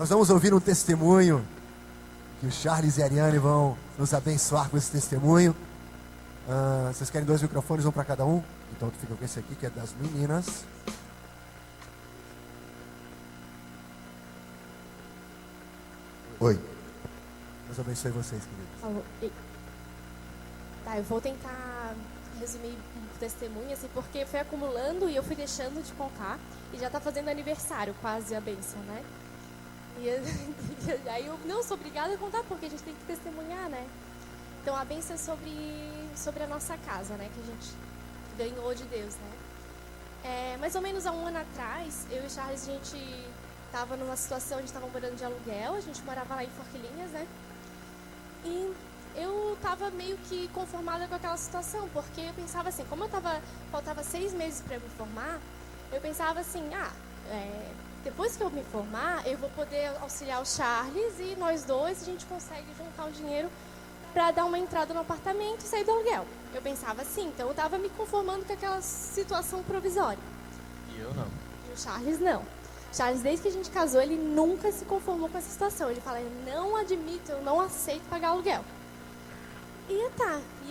Nós vamos ouvir um testemunho que o Charles e a Ariane vão nos abençoar com esse testemunho. Vocês querem 2 microfones, um para cada um? Então tu fica com esse aqui que é das meninas. Oi. Deus abençoe vocês, queridos. Tá, eu vou tentar resumir um testemunho, assim, porque foi acumulando e eu fui deixando de contar. E já tá fazendo aniversário, quase a bênção, né? E aí eu não sou obrigada a contar, porque a gente tem que testemunhar, né? Então a bênção é sobre a nossa casa, né? Que a gente ganhou de Deus, né? Mais ou menos há 1 ano atrás, eu e Charles, a gente estava numa situação, a gente estava morando de aluguel, a gente morava lá em Forquilinhas, né? E eu estava meio que conformada com aquela situação, porque eu pensava assim, como faltava 6 meses para eu me formar, eu pensava assim, depois que eu me formar, eu vou poder auxiliar o Charles e nós dois, a gente consegue juntar um dinheiro para dar uma entrada no apartamento e sair do aluguel. Eu pensava assim, então eu estava me conformando com aquela situação provisória. E eu não. E o Charles não. Charles, desde que a gente casou, ele nunca se conformou com essa situação. Ele fala, eu não admito, eu não aceito pagar aluguel. E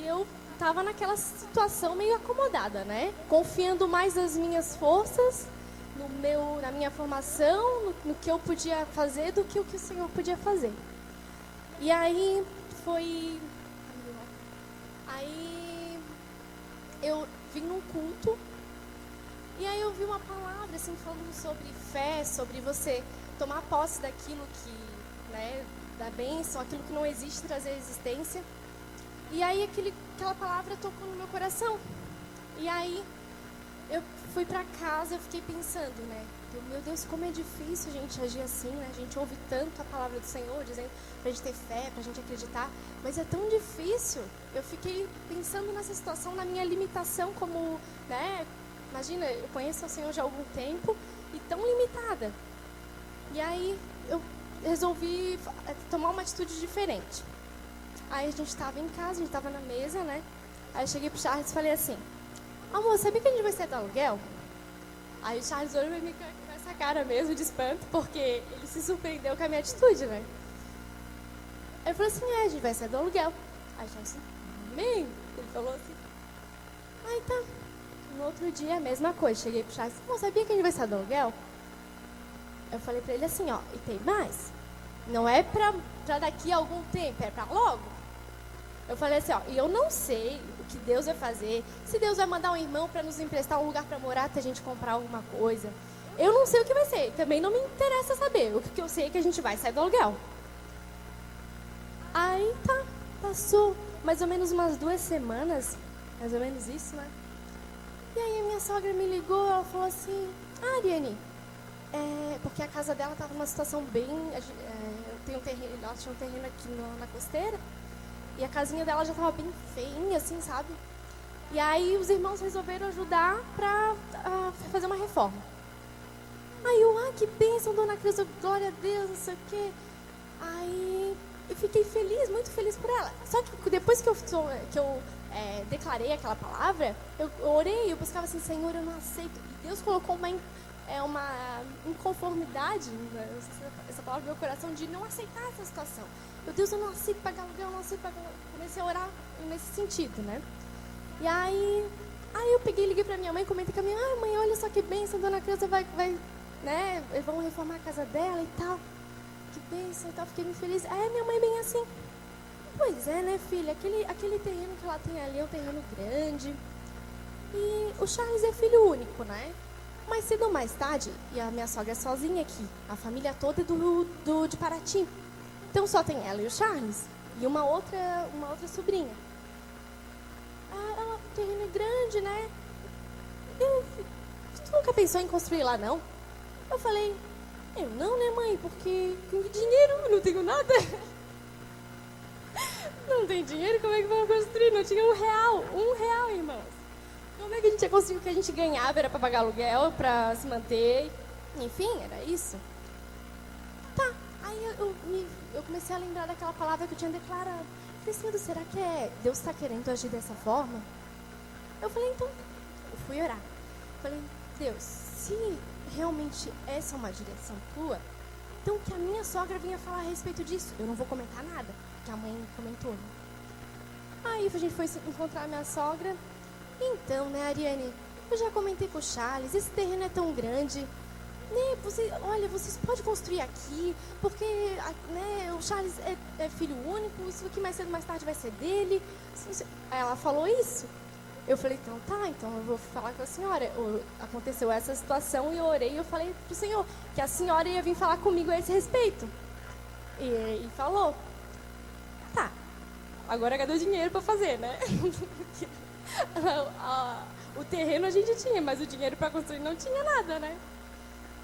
eu estava naquela situação meio acomodada, né? Confiando mais nas minhas forças, na minha formação, no que eu podia fazer do que o Senhor podia fazer. E aí eu vim num culto e aí eu vi uma palavra assim falando sobre fé, sobre você tomar posse daquilo que, né, da bênção, aquilo que não existe, trazer existência. E aí aquela palavra tocou no meu coração. E aí eu fui pra casa, eu fiquei pensando, né? Meu Deus, como é difícil a gente agir assim, né? A gente ouve tanto a palavra do Senhor, dizendo pra gente ter fé, pra gente acreditar. Mas é tão difícil. Eu fiquei pensando nessa situação, na minha limitação como, né? Imagina, eu conheço o Senhor já há algum tempo e tão limitada. E aí eu resolvi tomar uma atitude diferente. Aí a gente estava em casa, a gente estava na mesa, né? Aí eu cheguei pro Charles e falei assim, amor, sabia que a gente vai sair do aluguel? Aí o Charles olhou pra mim com essa cara mesmo de espanto, porque ele se surpreendeu com a minha atitude, né? Aí eu falei assim, a gente vai sair do aluguel. Aí o Charles assim, amém? Ele falou assim. Aí tá. No outro dia, a mesma coisa. Cheguei pro Charles, amor, sabia que a gente vai sair do aluguel? Eu falei pra ele assim, ó, e tem mais? Não é pra daqui a algum tempo, é pra logo. Eu falei assim, ó, e eu não sei o que Deus vai fazer, se Deus vai mandar um irmão para nos emprestar um lugar para morar até a gente comprar alguma coisa. Eu não sei o que vai ser, também não me interessa saber. O que eu sei é que a gente vai sair do aluguel. Aí tá, passou mais ou menos umas 2 semanas, mais ou menos isso, né? E aí a minha sogra me ligou, ela falou assim, Ariane, porque a casa dela estava numa situação bem... eu tenho um terreno, ela tinha um terreno aqui na costeira, e a casinha dela já estava bem feinha, assim, sabe? E aí os irmãos resolveram ajudar para fazer uma reforma. Aí eu, que bênção, dona Cris, glória a Deus, não sei o quê. Aí eu fiquei feliz, muito feliz por ela. Só que depois que eu declarei aquela palavra, eu orei, eu buscava assim, Senhor, eu não aceito. E Deus colocou uma inconformidade, né? Essa palavra no meu coração, de não aceitar essa situação. Meu Deus, eu não aceito pagar aluguel, eu não aceito pagar aluguel. Comecei a orar nesse sentido, né? E aí eu peguei e liguei pra minha mãe, comentei com a minha mãe, mãe, olha só que bênção, dona Creuza vai, né, vamos reformar a casa dela e tal. Que bênção e tal, fiquei muito feliz. Aí minha mãe bem assim, pois é, né, filha, aquele terreno que ela tem ali é um terreno grande. E o Charles é filho único, né? Mais cedo ou mais tarde, e a minha sogra é sozinha aqui, a família toda é de Paraty. Então só tem ela e o Charles e uma outra sobrinha. O terreno é grande, né? Tu nunca pensou em construir lá, não? Eu falei, eu não, né, mãe? Porque com dinheiro eu não tenho nada. Não tem dinheiro, como é que vamos construir? Não tinha R$1, irmãos. Como é que a gente ia conseguir o que a gente ganhava? Era para pagar aluguel, para se manter. Enfim, era isso. Tá, aí eu comecei a lembrar daquela palavra que eu tinha declarado. Eu falei, Senhor, será que Deus está querendo agir dessa forma? Eu falei, então, eu fui orar. Falei, Deus, se realmente essa é uma direção tua, então que a minha sogra vinha falar a respeito disso. Eu não vou comentar nada, que a mãe comentou, né? Aí a gente foi encontrar a minha sogra. Então, né, Ariane, eu já comentei com o Charles, esse terreno é tão grande, né, olha, vocês podem construir aqui, porque, né, o Charles é filho único, isso aqui mais cedo mais tarde vai ser dele. Aí ela falou isso. Eu falei, então tá, então eu vou falar com a senhora. Aconteceu essa situação e eu orei e eu falei pro Senhor que a senhora ia vir falar comigo a esse respeito. E falou, tá, agora cadê o dinheiro para fazer, né? O terreno a gente tinha, mas o dinheiro para construir não tinha nada, né?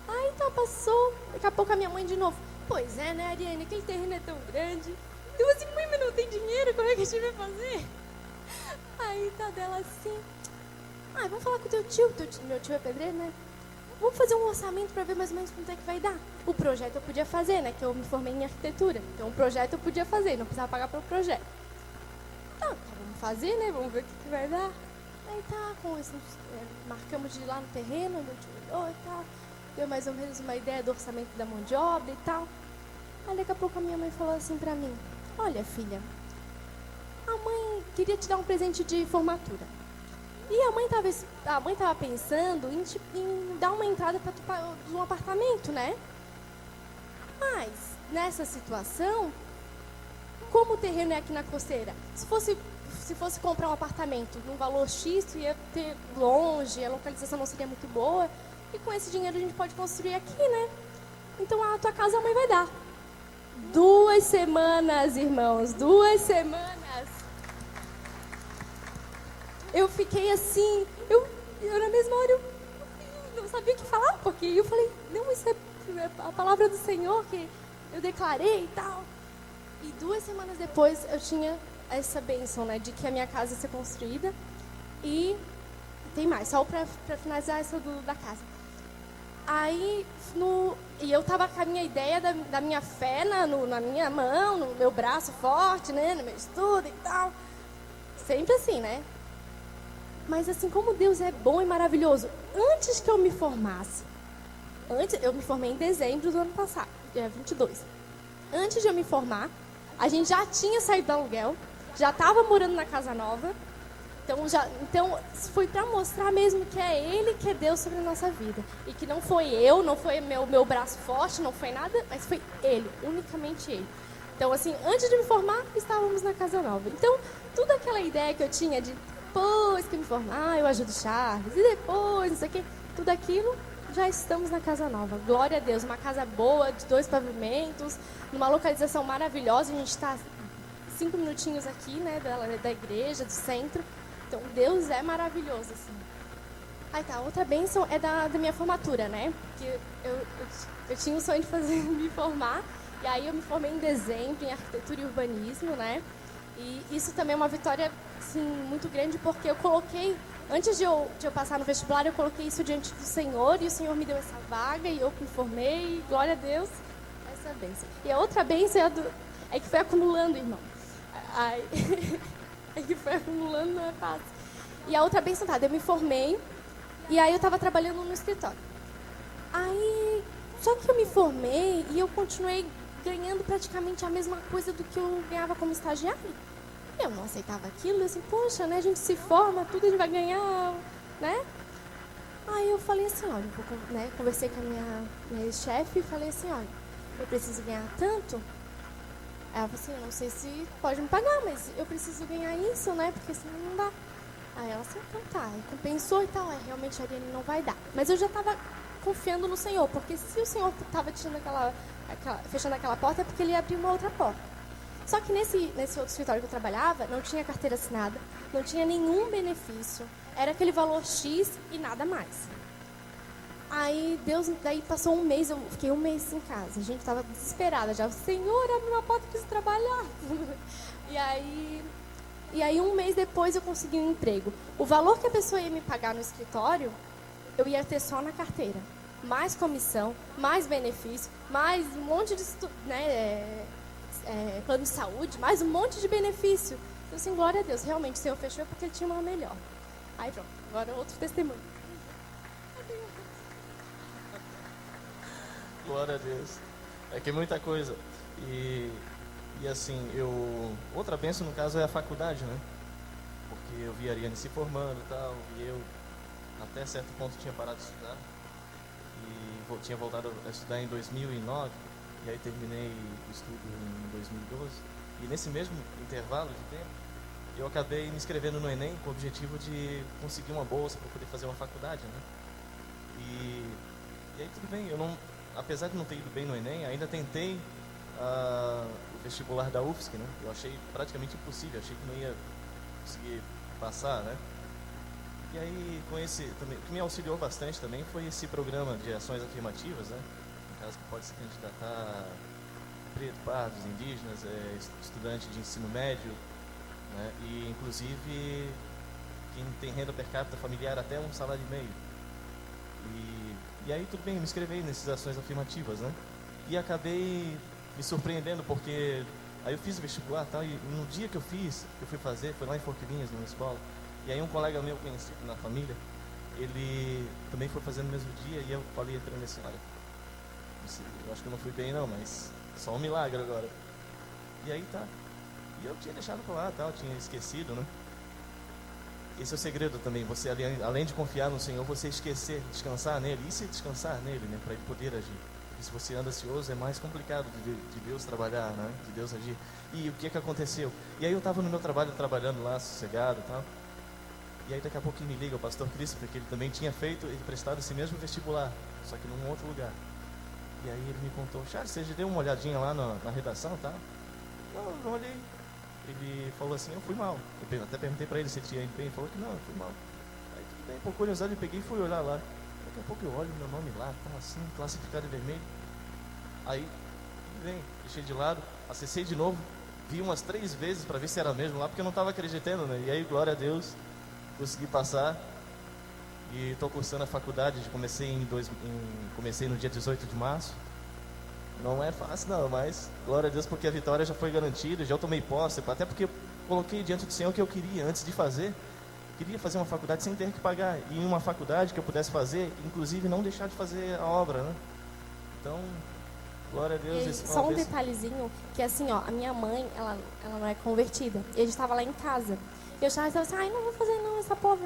Aí tá, passou, daqui a pouco a minha mãe de novo, pois é, né, Ariane, aquele terreno é tão grande. Eu assim, mãe, mas não tem dinheiro, como é que a gente vai fazer? Aí tá dela assim, vamos falar com o teu tio, meu tio é pedreiro, né? Vamos fazer um orçamento para ver mais ou menos quanto é que vai dar. O projeto eu podia fazer, né, que eu me formei em arquitetura, então o projeto eu podia fazer, não precisava pagar pelo projeto. Tá, vamos fazer, né, vamos ver o que vai dar. Aí tá, marcamos de ir lá no terreno, meu tio olhou e tal, deu mais ou menos uma ideia do orçamento da mão de obra e tal. Aí daqui a pouco a minha mãe falou assim pra mim, olha filha, a mãe queria te dar um presente de formatura. E a mãe tava pensando em dar uma entrada para um apartamento, né? Mas, nessa situação, como o terreno é aqui na costeira, se fosse comprar um apartamento num valor X, ia ter longe, a localização não seria muito boa, e com esse dinheiro a gente pode construir aqui, né? Então a tua casa a mãe vai dar. 2 semanas, irmãos, 2 semanas. Eu fiquei assim, eu na mesma hora eu não sabia o que falar, porque eu falei, não, isso é a palavra do Senhor que eu declarei e tal. E 2 semanas depois eu tinha essa bênção, né, de que a minha casa ia ser construída. E tem mais, só para finalizar essa da casa. Aí, e eu tava com a minha ideia da minha fé na minha mão, no meu braço forte, né, no meu estudo e tal. Sempre assim, né? Mas assim, como Deus é bom e maravilhoso. Antes que eu me formasse, eu me formei em dezembro do ano passado, dia 22. Antes de eu me formar, a gente já tinha saído do aluguel, já estava morando na casa nova. Então foi para mostrar mesmo que é Ele que é Deus sobre a nossa vida. E que não foi eu, não foi meu braço forte, não foi nada, mas foi Ele, unicamente Ele. Então assim, antes de me formar, estávamos na casa nova. Então, toda aquela ideia que eu tinha de depois que me formar, eu ajudo o Charles, e depois, não sei o quê, tudo aquilo, já estamos na casa nova. Glória a Deus, uma casa boa, de 2 pavimentos, numa localização maravilhosa. A gente está 5 minutinhos aqui, né, da igreja, do centro. Então, Deus é maravilhoso, assim. Aí tá, outra bênção é da minha formatura, né? Porque eu tinha o sonho de me formar, e aí eu me formei em dezembro em arquitetura e urbanismo, né? E isso também é uma vitória, assim, muito grande, porque eu coloquei, antes de eu passar no vestibular, eu coloquei isso diante do Senhor, e o Senhor me deu essa vaga, e eu me formei, e glória a Deus, essa bênção. E a outra bênção é que foi acumulando, irmão. É que foi acumulando, não é fácil. E a outra bênção, eu me formei, e aí eu estava trabalhando no escritório. Aí, só que eu me formei, e eu continuei ganhando praticamente a mesma coisa do que eu ganhava como estagiário. Eu não aceitava aquilo, assim, poxa, né, a gente se forma, tudo a gente vai ganhar, né? Aí eu falei assim, olha, conversei com a minha chefe e falei assim, olha, eu preciso ganhar tanto. Ela falou assim, eu não sei se pode me pagar, mas eu preciso ganhar isso, né, porque senão não dá. Aí ela assim, então tá, aí compensou e tal, realmente a Ariane não vai dar. Mas eu já estava confiando no Senhor, porque se o Senhor estava fechando aquela porta, é porque Ele ia abrir uma outra porta. Só que nesse outro escritório que eu trabalhava, não tinha carteira assinada, não tinha nenhum benefício, era aquele valor X e nada mais. Aí daí passou um mês, eu fiquei um mês em casa, a gente estava desesperada já, o Senhor, abre uma porta, preciso trabalhar. E aí um mês depois eu consegui um emprego. O valor que a pessoa ia me pagar no escritório, eu ia ter só na carteira. Mais comissão, mais benefício, mais um monte de plano de saúde, mais um monte de benefício. Então, assim, glória a Deus, realmente o Senhor fechou porque Ele tinha uma melhor. Aí pronto, agora outro testemunho. Glória a Deus. É que é muita coisa. E assim, outra bênção no caso é a faculdade, né? Porque eu vi a Ariane se formando e tal, e eu até certo ponto tinha parado de estudar. E tinha voltado a estudar em 2009, e aí terminei o estudo em 2012. E nesse mesmo intervalo de tempo, eu acabei me inscrevendo no Enem com o objetivo de conseguir uma bolsa para poder fazer uma faculdade, né? E aí tudo bem, apesar de não ter ido bem no Enem, ainda tentei o vestibular da UFSC, né? Eu achei praticamente impossível, achei que não ia conseguir passar, né? E aí, com esse também, o que me auxiliou bastante também foi esse programa de ações afirmativas, né? No caso, que pode se candidatar preto, pardos, indígenas, estudante de ensino médio, né? E inclusive quem tem renda per capita familiar até um salário e meio. E aí tudo bem, eu me inscrevi nessas ações afirmativas, né? E acabei me surpreendendo porque aí eu fiz o vestibular e tal, e no dia que eu fui fazer, foi lá em Forquilinhas, numa escola, e aí um colega meu conhecido na família, ele também foi fazer no mesmo dia, e eu falei pra ele assim, olha, eu acho que eu não fui bem não, mas só um milagre agora. E aí tá. E eu tinha deixado pra lá, tal, tinha esquecido, né? Esse é o segredo também, você além de confiar no Senhor, você esquecer, descansar nele, isso é descansar nele, né? Para ele poder agir. Porque se você anda ansioso, é mais complicado de Deus trabalhar, né? De Deus agir. E o que aconteceu? E aí eu estava no meu trabalho, trabalhando lá, sossegado e tal. E aí daqui a pouco me liga o pastor Cristo, porque ele também tinha prestado esse mesmo vestibular, só que num outro lugar. E aí ele me contou, Charles, você já deu uma olhadinha lá na redação e tal? Não olhei. Ele falou assim, eu fui mal. Eu até perguntei pra ele se ele tinha ido bem, ele falou que não, eu fui mal. Aí tudo bem, por curiosidade eu peguei e fui olhar lá. Daqui a pouco eu olho meu nome lá, tá assim, classificado em vermelho. Aí, tudo bem, deixei de lado, acessei de novo, vi umas 3 vezes pra ver se era mesmo lá, porque eu não estava acreditando, né? E aí, glória a Deus, consegui passar. E estou cursando a faculdade, comecei no dia 18 de março. Não é fácil não, mas glória a Deus porque a vitória já foi garantida, já eu tomei posse, até porque eu coloquei diante do Senhor o que eu queria antes de fazer. Queria fazer uma faculdade sem ter que pagar, e uma faculdade que eu pudesse fazer, inclusive não deixar de fazer a obra, né? Então, glória a Deus. Só um detalhezinho, que assim, ó, a minha mãe, ela não é convertida, e a gente estava lá em casa. E eu estava assim, não vou fazer não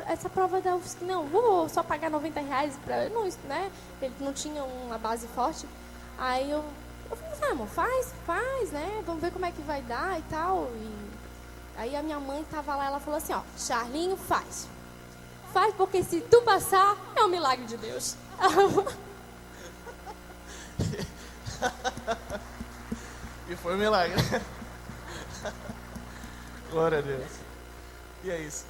essa prova da UFSC, não, vou só pagar R$90 para não, né? Ele não tinha uma base forte. Aí eu falei assim, amor, faz, né? Vamos ver como é que vai dar e tal. E aí a minha mãe tava lá, ela falou assim, ó, Charlinho, faz. Faz porque se tu passar, é um milagre de Deus. E foi um milagre. Glória a Deus. E é isso.